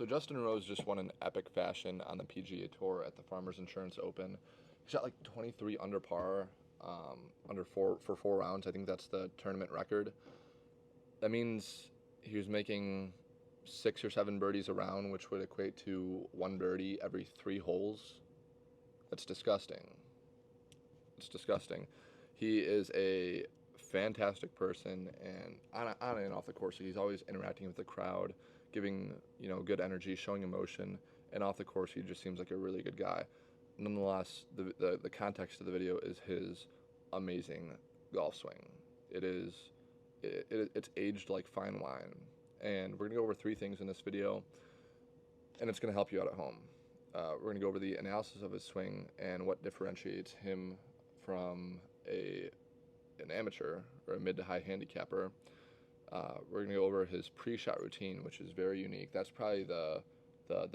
So Justin Rose just won in epic fashion on the PGA Tour at the Farmers Insurance Open. He shot like 23 under par, under for 4 rounds. I think that's the tournament record. That means he was making 6 or 7 birdies a round, which would equate to 1 birdie every 3 holes. That's disgusting. It's disgusting. He is a fantastic person, and on and off the course, he's always interacting with the crowd, giving good energy, showing emotion, and off the course, he just seems like a really good guy. Nonetheless, the context of the video is his amazing golf swing. It's aged like fine wine, and we're gonna go over 3 things in this video, and it's gonna help you out at home. We're gonna go over the analysis of his swing and what differentiates him from an amateur or a mid to high handicapper. We're gonna go over his pre-shot routine, which is very unique. That's probably the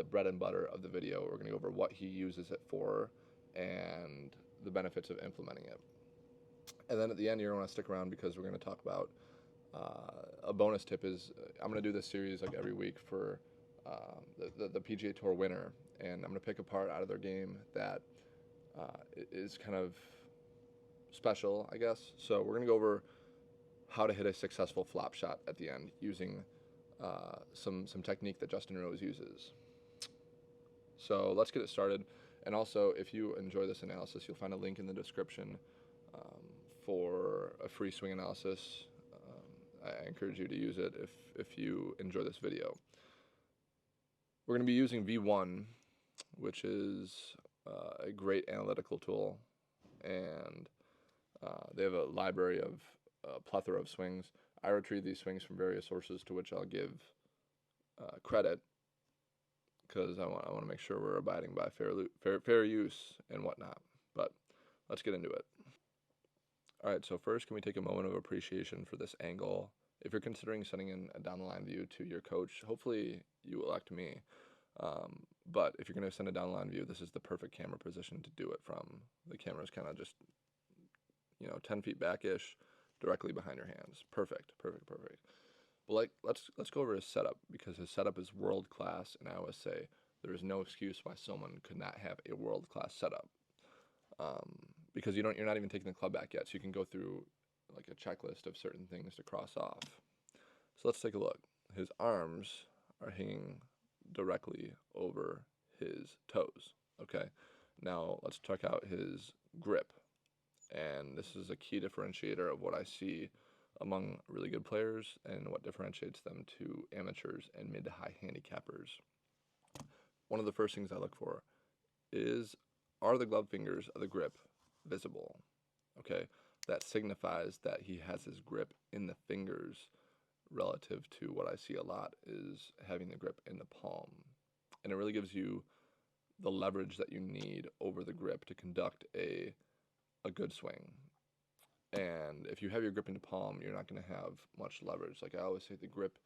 bread and butter of the video. We're gonna go over what he uses it for and the benefits of implementing it. And then at the end, you're gonna want to stick around because we're gonna talk about a bonus tip. Is I'm gonna do this series like every week for the PGA Tour winner, and I'm gonna pick a part out of their game that is kind of special, I guess. So we're gonna go over how to hit a successful flop shot at the end using some technique that Justin Rose uses. So let's get it started. And also, if you enjoy this analysis, you'll find a link in the description for a free swing analysis. I encourage you to use it if you enjoy this video. We're going to be using V1, which is a great analytical tool, and they have a library of a plethora of swings. I retrieve these swings from various sources to which I'll give credit because I want to make sure we're abiding by fair use and whatnot. But let's get into it. All right, so first, can we take a moment of appreciation for this angle? If you're considering sending in a down-the-line view to your coach, hopefully you elect me. But if you're going to send a down-the-line view, this is the perfect camera position to do it from. The camera's kind of just 10 feet back-ish, directly behind your hands. Perfect. But let's go over his setup, because his setup is world-class, and I always say there is no excuse why someone could not have a world-class setup. Because you're not even taking the club back yet, so you can go through like a checklist of certain things to cross off. So let's take a look. His arms are hanging directly over his toes. Okay, now let's check out his grip. And this is a key differentiator of what I see among really good players and what differentiates them to amateurs and mid to high handicappers. One of the first things I look for are the glove fingers of the grip visible? Okay, that signifies that he has his grip in the fingers, relative to what I see a lot is having the grip in the palm. And it really gives you the leverage that you need over the grip to conduct a good swing. And if you have your grip in the palm, you're not going to have much leverage. Like I always say, the grip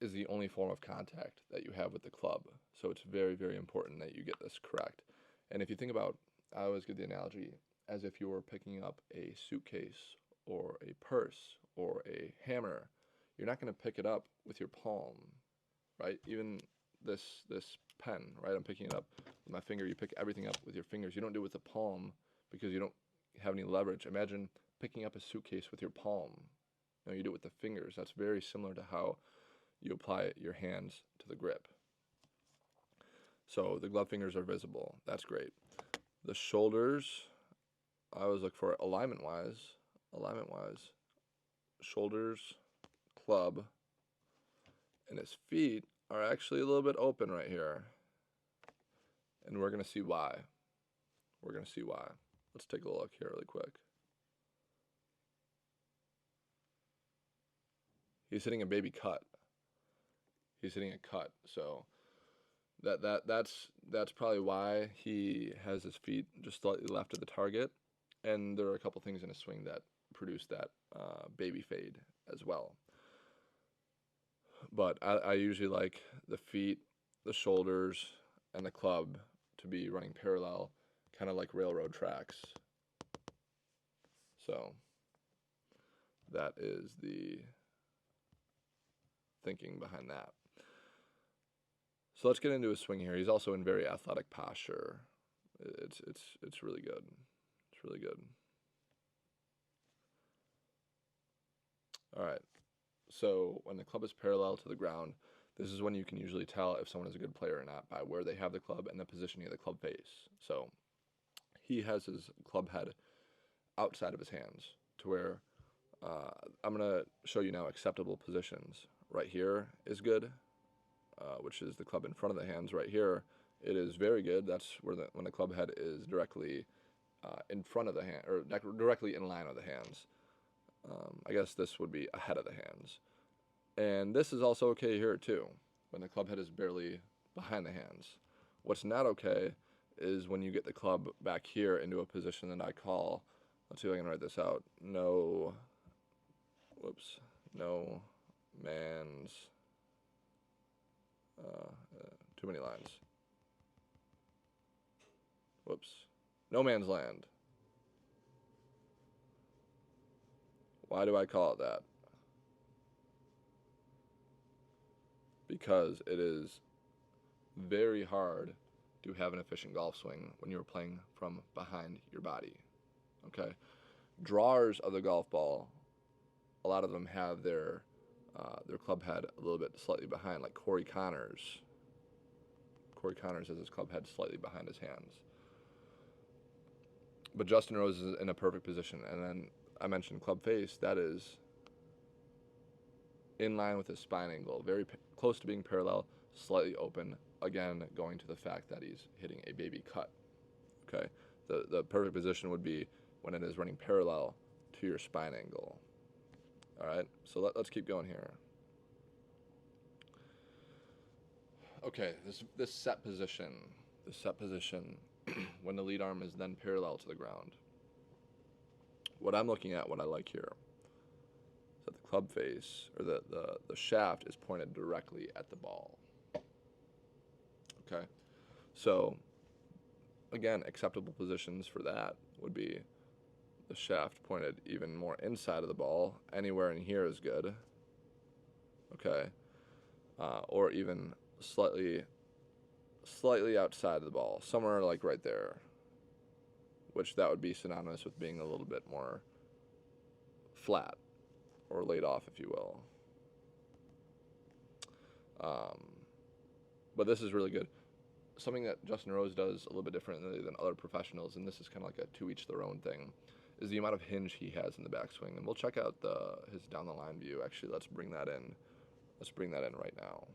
is the only form of contact that you have with the club. So it's very, very important that you get this correct. And if you think about, I always give the analogy as if you were picking up a suitcase or a purse or a hammer. You're not going to pick it up with your palm, right? Even this pen, right? I'm picking it up with my finger. You pick everything up with your fingers. You don't do it with the palm because you don't have any leverage. Imagine picking up a suitcase with your palm. You do it with the fingers. That's very similar to how you apply your hands to the grip. So the glove fingers are visible. That's great. The shoulders, I always look for alignment-wise. Shoulders, club, and his feet are actually a little bit open right here. And we're going to see why. Let's take a look here really quick. He's hitting a baby cut. So that's probably why he has his feet just slightly left of the target. And there are a couple things in his swing that produce that baby fade as well. But I usually like the feet, the shoulders, and the club to be running parallel, kind of like railroad tracks. So that is the thinking behind that. So let's get into his swing here. He's also in very athletic posture. It's really good. It's really good. All right. So when the club is parallel to the ground, this is when you can usually tell if someone is a good player or not by where they have the club and the positioning of the club face. So he has his club head outside of his hands to where I'm going to show you now acceptable positions. Right here is good, which is the club in front of the hands. Right here, it is very good. That's where when the club head is directly in front of the hand, or directly in line with the hands. I guess this would be ahead of the hands. And this is also okay here too, when the club head is barely behind the hands. What's not okay is when you get the club back here into a position that I call, let's see if I can write this out, no man's, too many lines. No man's land. Why do I call it that? Because it is very hard to have an efficient golf swing when you're playing from behind your body. Okay? Drawers of the golf ball, a lot of them have their club head a little bit slightly behind, like Corey Connors. Corey Connors has his club head slightly behind his hands. But Justin Rose is in a perfect position. And then I mentioned club face. That is in line with his spine angle, very close to being parallel, slightly open, again going to the fact that he's hitting a baby cut. Okay, the perfect position would be when it is running parallel to your spine angle. All right, so let's keep going here. Okay, this set position when the lead arm is then parallel to the ground. What I'm looking at, what I like here, is that the club face, or the shaft is pointed directly at the ball. Okay, so again, acceptable positions for that would be the shaft pointed even more inside of the ball. Anywhere in here is good. Okay, or even slightly outside of the ball, somewhere like right there, which that would be synonymous with being a little bit more flat or laid off, if you will. But this is really good. Something that Justin Rose does a little bit differently than other professionals, and this is kind of like a to each their own thing, is the amount of hinge he has in the backswing. And we'll check out his down the line view. Actually, let's bring that in. Let's bring that in right now.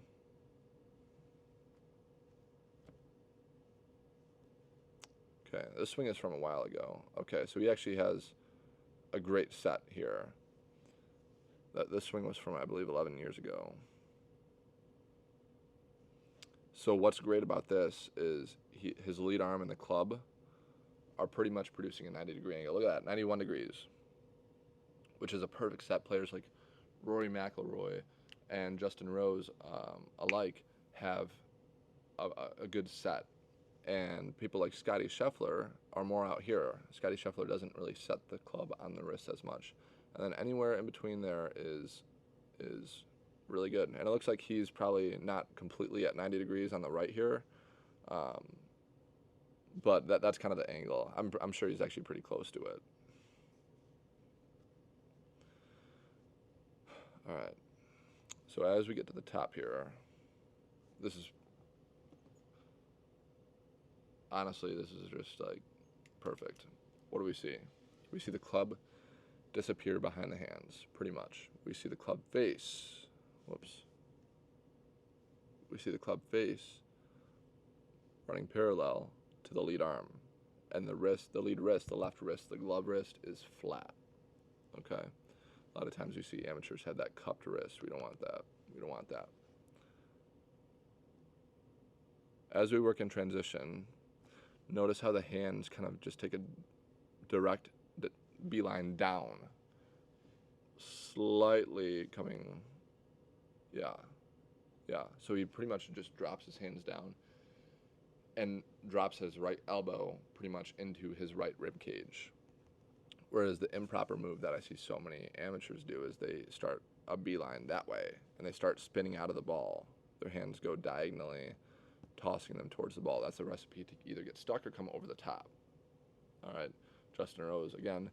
Okay, this swing is from a while ago. Okay, so he actually has a great set here. This swing was from, I believe, 11 years ago. So what's great about this is his lead arm and the club are pretty much producing a 90-degree angle. Look at that, 91 degrees, which is a perfect set. Players like Rory McIlroy and Justin Rose alike have a good set. And people like Scotty Scheffler are more out here. Scotty Scheffler doesn't really set the club on the wrist as much. And then anywhere in between there is really good. And it looks like he's probably not completely at 90 degrees on the right here. But that's kind of the angle. I'm sure he's actually pretty close to it. All right. So as we get to the top here, honestly, this is just like perfect. What do we see? We see the club disappear behind the hands, pretty much. We see the club face. We see the club face running parallel to the lead arm. And the lead wrist, the left wrist, the glove wrist is flat. Okay? A lot of times you see amateurs have that cupped wrist. We don't want that. We don't want that. As we work in transition, notice how the hands kind of just take a direct beeline down. Slightly coming, yeah. So he pretty much just drops his hands down and drops his right elbow pretty much into his right rib cage. Whereas the improper move that I see so many amateurs do is they start a beeline that way and they start spinning out of the ball. Their hands go diagonally tossing them towards the ball. That's a recipe to either get stuck or come over the top. All right, Justin Rose, again,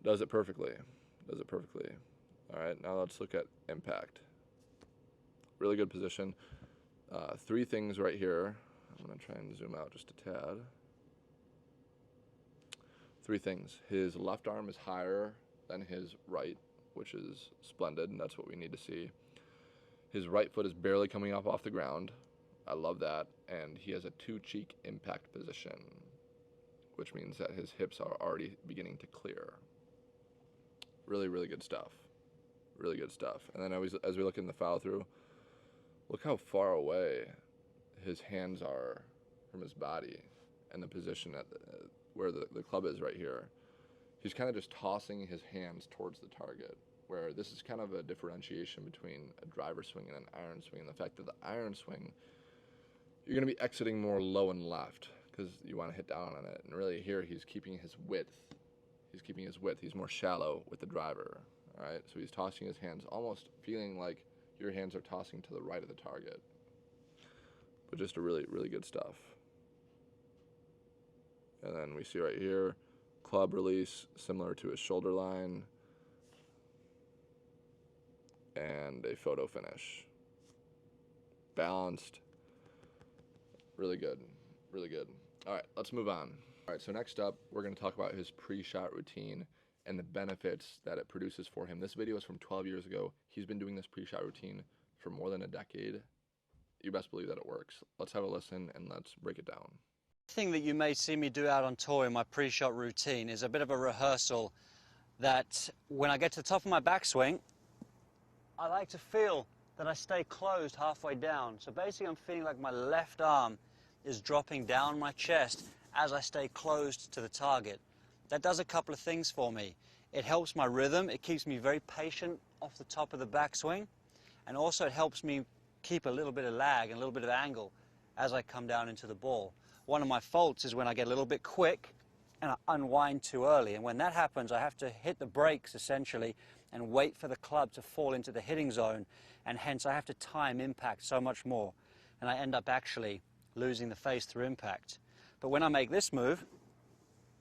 does it perfectly. Does it perfectly. All right, now let's look at impact. Really good position. 3 things right here. I'm going to try and zoom out just a tad. 3 things. His left arm is higher than his right, which is splendid, and that's what we need to see. His right foot is barely coming up off the ground. I love that. And he has a 2-cheek impact position, which means that his hips are already beginning to clear. Really, really good stuff. Really good stuff. And then as we look in the follow through, look how far away his hands are from his body and the position at where the club is right here. He's kind of just tossing his hands towards the target, where this is kind of a differentiation between a driver swing and an iron swing. And the fact that the iron swing, you're going to be exiting more low and left because you want to hit down on it. And really here he's keeping his width. He's keeping his width. He's more shallow with the driver. All right, so he's tossing his hands, almost feeling like your hands are tossing to the right of the target. But just a really, really good stuff. And then we see right here, club release similar to his shoulder line, and a photo finish. Balanced. Really good. Really good. All right, let's move on. All right, so next up, we're going to talk about his pre-shot routine and the benefits that it produces for him. This video is from 12 years ago. He's been doing this pre-shot routine for more than a decade. You best believe that it works. Let's have a listen and let's break it down. The thing that you may see me do out on tour in my pre-shot routine is a bit of a rehearsal that when I get to the top of my backswing, I like to feel that I stay closed halfway down. So basically I'm feeling like my left arm is dropping down my chest as I stay closed to the target. That does a couple of things for me. It helps my rhythm. It keeps me very patient off the top of the backswing. And also it helps me keep a little bit of lag and a little bit of angle as I come down into the ball. One of my faults is when I get a little bit quick and I unwind too early. And when that happens, I have to hit the brakes essentially and wait for the club to fall into the hitting zone. And hence I have to time impact so much more. And I end up actually losing the face through impact. But when I make this move,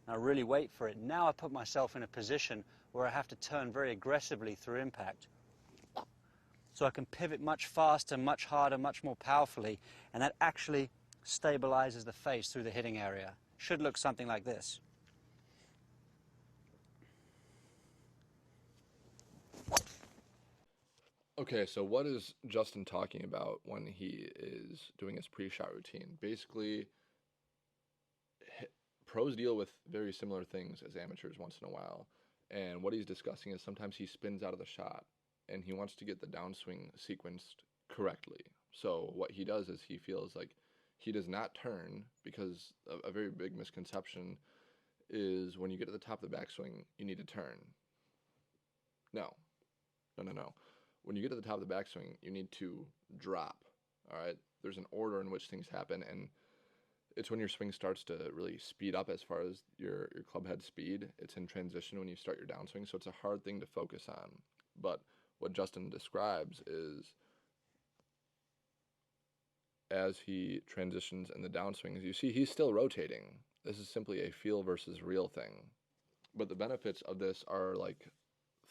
and I really wait for it, now I put myself in a position where I have to turn very aggressively through impact. So I can pivot much faster, much harder, much more powerfully, and that actually stabilizes the face through the hitting area. Should look something like this. Okay, so what is Justin talking about when he is doing his pre-shot routine? Basically, pros deal with very similar things as amateurs once in a while. And what he's discussing is sometimes he spins out of the shot and he wants to get the downswing sequenced correctly. So what he does is he feels like he does not turn, because a very big misconception is when you get to the top of the backswing, you need to turn. No. When you get to the top of the backswing, you need to drop. All right? There's an order in which things happen, and it's when your swing starts to really speed up as far as your club head speed. It's in transition when you start your downswing, so it's a hard thing to focus on. But what Justin describes is as he transitions in the downswings, you see he's still rotating. This is simply a feel versus real thing. But the benefits of this are like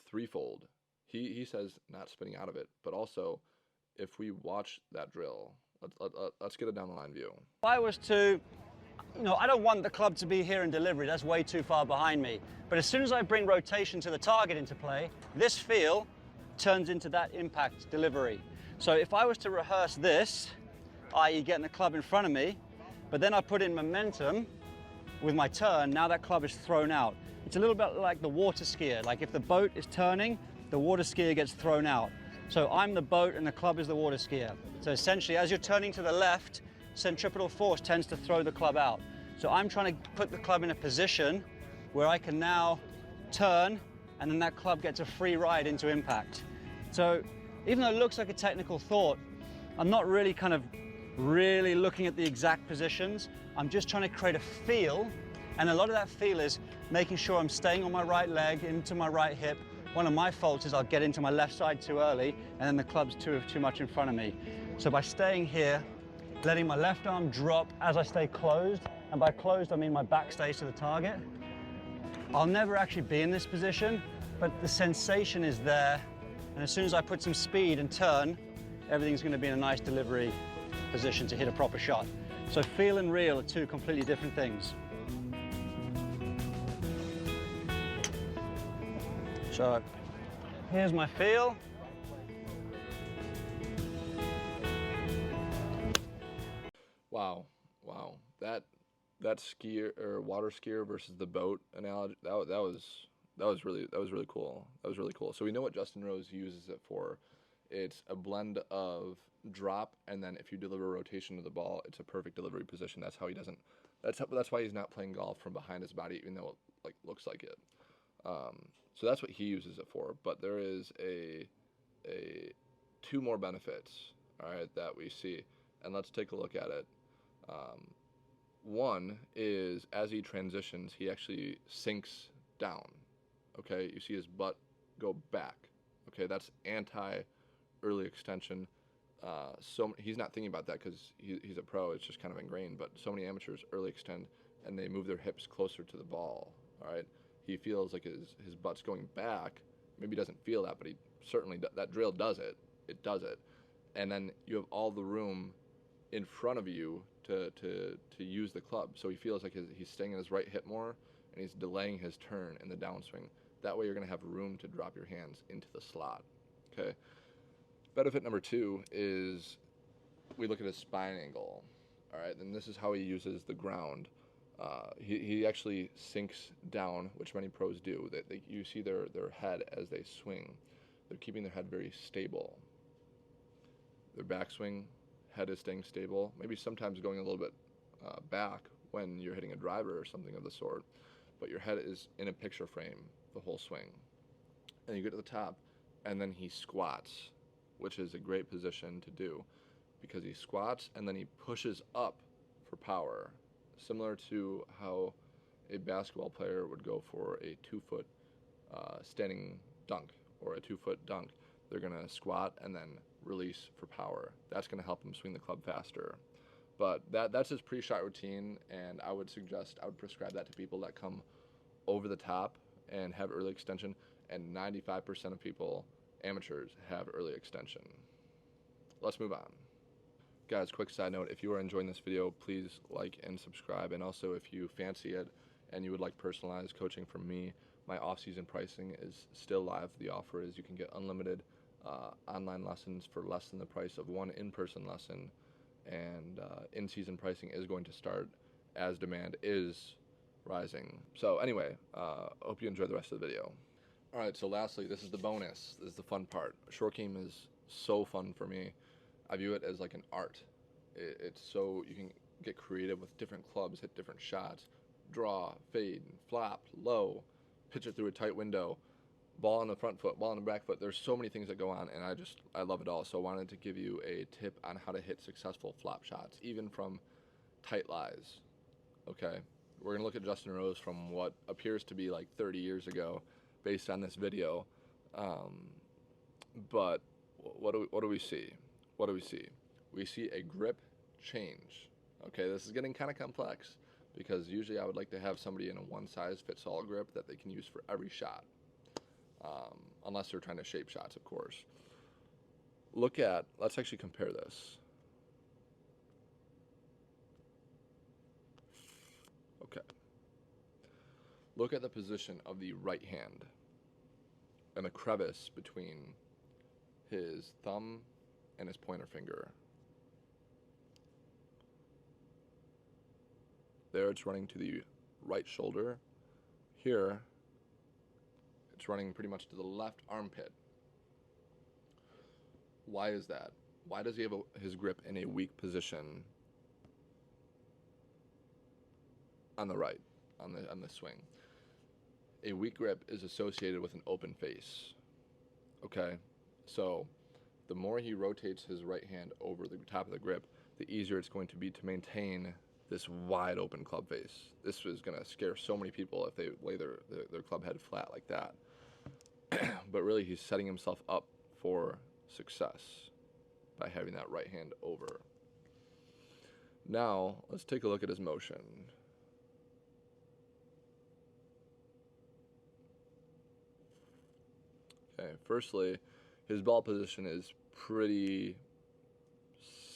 threefold. He says not spinning out of it, but also if we watch that drill, let's get a down the line view. If I was to, I don't want the club to be here in delivery, that's way too far behind me. But as soon as I bring rotation to the target into play, this feel turns into that impact delivery. So if I was to rehearse this, i.e. getting the club in front of me, but then I put in momentum with my turn, now that club is thrown out. It's a little bit like the water skier. Like if the boat is turning, the water skier gets thrown out. So I'm the boat and the club is the water skier. So essentially, as you're turning to the left, centripetal force tends to throw the club out. So I'm trying to put the club in a position where I can now turn, and then that club gets a free ride into impact. So even though it looks like a technical thought, I'm not really really looking at the exact positions. I'm just trying to create a feel, and a lot of that feel is making sure I'm staying on my right leg, into my right hip. One of my faults is I'll get into my left side too early, and then the club's too much in front of me. So by staying here, letting my left arm drop as I stay closed. And by closed, I mean my back stays to the target. I'll never actually be in this position, but the sensation is there. And as soon as I put some speed and turn, everything's going to be in a nice delivery position to hit a proper shot. So feel and real are two completely different things. So here's my feel. Wow, wow. That skier or water skier versus the boat analogy, that was really cool. That was really cool. So we know what Justin Rose uses it for. It's a blend of drop, and then if you deliver rotation to the ball, it's a perfect delivery position. That's how he doesn't. That's why he's not playing golf from behind his body, even though it looks like it. So that's what he uses it for. But there is a two more benefits, all right, that we see, and let's take a look at it. One is as he transitions, he actually sinks down. Okay, you see his butt go back. Okay, that's anti-early extension. So he's not thinking about that because he's a pro. It's just kind of ingrained. But so many amateurs early extend and they move their hips closer to the ball. All right, he feels like his butt's going back. Maybe he doesn't feel that, but he certainly that drill does it. It does it, and then you have all the room in front of you to use the club. So he feels like he's staying in his right hip more, and he's delaying his turn in the downswing. That way you're going to have room to drop your hands into the slot. Okay. Benefit number two is we look at his spine angle. All right, and this is how he uses the ground. He actually sinks down, which many pros do. You see their head as they swing. They're keeping their head very stable. Their backswing, head is staying stable, maybe sometimes going a little bit back when you're hitting a driver or something of the sort, but your head is in a picture frame the whole swing. And you get to the top, and then he squats, which is a great position to do because he squats and then he pushes up for power, similar to how a basketball player would go for a 2-foot standing dunk or a 2-foot dunk. They're going to squat and then release for power. That's going to help him swing the club faster. But that's his pre-shot routine, and I would prescribe that to people that come over the top and have early extension, and 95% of people, amateurs, have early extension. Let's move on. Guys, quick side note, if you are enjoying this video, please like and subscribe, and also if you fancy it and you would like personalized coaching from me, my off-season pricing is still live. The offer is you can get unlimited online lessons for less than the price of one in-person lesson, and in-season pricing is going to start as demand is rising. So anyway, hope you enjoy the rest of the video. All right, so lastly, this is the bonus. This is the fun part. Short game is so fun for me. I view it as like an art. It's so you can get creative with different clubs, hit different shots, draw, fade, flop, low, pitch it through a tight window, ball on the front foot, ball on the back foot. There's so many things that go on, and I love it all. So I wanted to give you a tip on how to hit successful flop shots, even from tight lies. Okay, we're gonna look at Justin Rose from what appears to be like 30 years ago, based on this video. But what do we see? What do we see? We see a grip change. Okay, this is getting kind of complex because usually I would like to have somebody in a one-size-fits-all grip that they can use for every shot. Unless they're trying to shape shots, of course. Let's actually compare this. Okay. Look at the position of the right hand and the crevice between his thumb and his pointer finger. There it's running to the right shoulder. Here, it's running pretty much to the left armpit. Why is that? Why does he have his grip in a weak position on the right, on the swing? A weak grip is associated with an open face. Okay, so the more he rotates his right hand over the top of the grip, the easier it's going to be to maintain this wide open club face. This is going to scare so many people if they lay their club head flat like that. But really, he's setting himself up for success by having that right hand over. Now, let's take a look at his motion. Okay, firstly, his ball position is pretty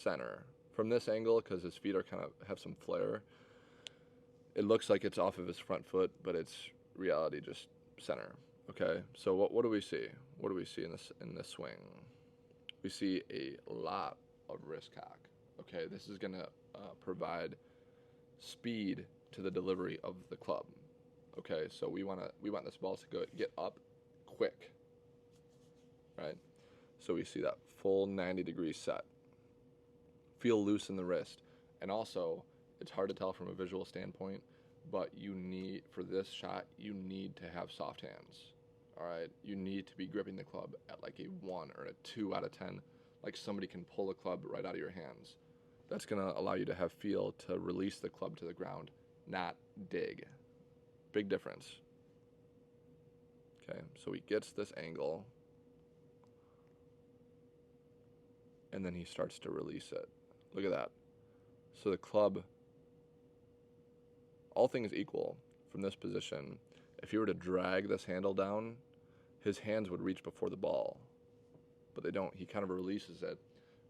center. From this angle, because his feet are kind of have some flare, it looks like it's off of his front foot, but it's reality just center. Okay, so what do we see? What do we see in this swing? We see a lot of wrist cock. Okay, this is gonna provide speed to the delivery of the club. Okay, so we want this ball to get up quick, right? So we see that full 90-degree set. Feel loose in the wrist, and also it's hard to tell from a visual standpoint, but for this shot you need to have soft hands. All right, you need to be gripping the club at like a 1 or a 2 out of 10, like somebody can pull the club right out of your hands. That's going to allow you to have feel to release the club to the ground, not dig. Big difference. Okay, so he gets this angle, and then he starts to release it. Look at that. So the club, all things equal, from this position, if you were to drag this handle down, his hands would reach before the ball, but they don't. He kind of releases it.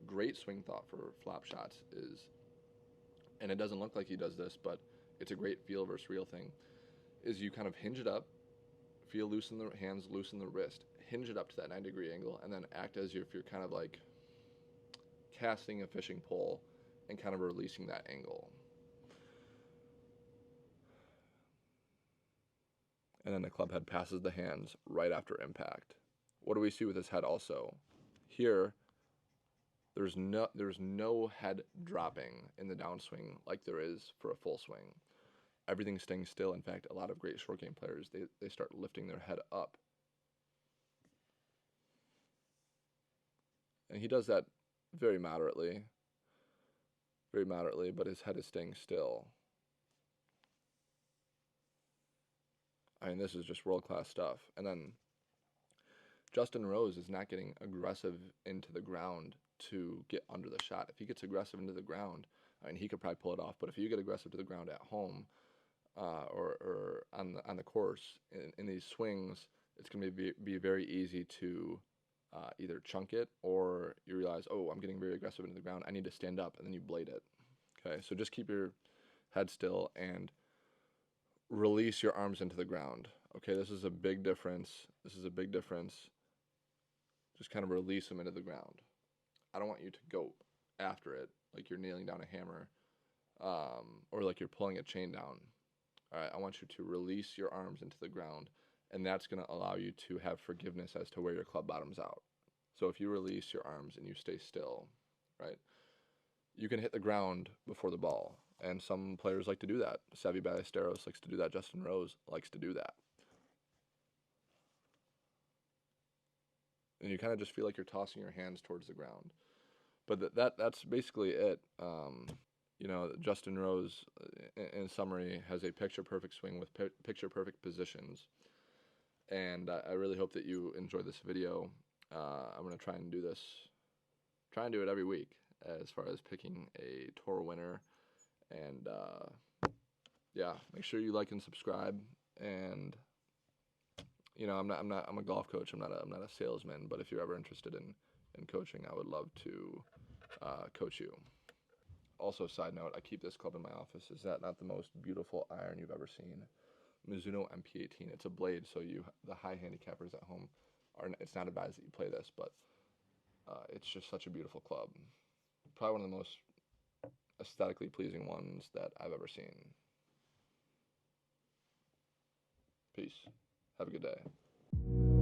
Great swing thought for flop shots is, and it doesn't look like he does this, but it's a great feel versus real thing, is you kind of hinge it up, feel loose in the hands, loose in the wrist, hinge it up to that 90-degree angle, and then act as if you're kind of like casting a fishing pole and kind of releasing that angle. And then the club head passes the hands right after impact. What do we see with his head also? Here, there's no head dropping in the downswing like there is for a full swing. Everything's staying still. In fact, a lot of great short game players, they start lifting their head up. And he does that very moderately, but his head is staying still. I mean, this is just world-class stuff. And then Justin Rose is not getting aggressive into the ground to get under the shot. If he gets aggressive into the ground, I mean, he could probably pull it off. But if you get aggressive to the ground at home or on the course in these swings, it's going to be very easy to either chunk it, or you realize, oh, I'm getting very aggressive into the ground, I need to stand up, and then you blade it. Okay, so just keep your head still and release your arms into the ground. Okay, this is a big difference. Just kind of release them into the ground. I don't want you to go after it like you're nailing down a hammer, or like you're pulling a chain down. All right, I want you to release your arms into the ground, and that's going to allow you to have forgiveness as to where your club bottoms out. So if you release your arms and you stay still, right, you can hit the ground before the ball. And some players like to do that. Savvy Ballesteros likes to do that. Justin Rose likes to do that. And you kind of just feel like you're tossing your hands towards the ground. But that's basically it. You know, Justin Rose, in summary, has a picture-perfect swing with picture-perfect positions. And I really hope that you enjoy this video. I'm going to try and do it every week as far as picking a tour winner. And yeah, make sure you like and subscribe. And you know, I'm a golf coach. I'm not a salesman. But if you're ever interested in coaching, I would love to coach you. Also, side note, I keep this club in my office. Is that not the most beautiful iron you've ever seen? Mizuno MP18. It's a blade, so the high handicappers at home it's not advised that you play this, but it's just such a beautiful club. Probably one of the most aesthetically pleasing ones that I've ever seen. Peace. Have a good day.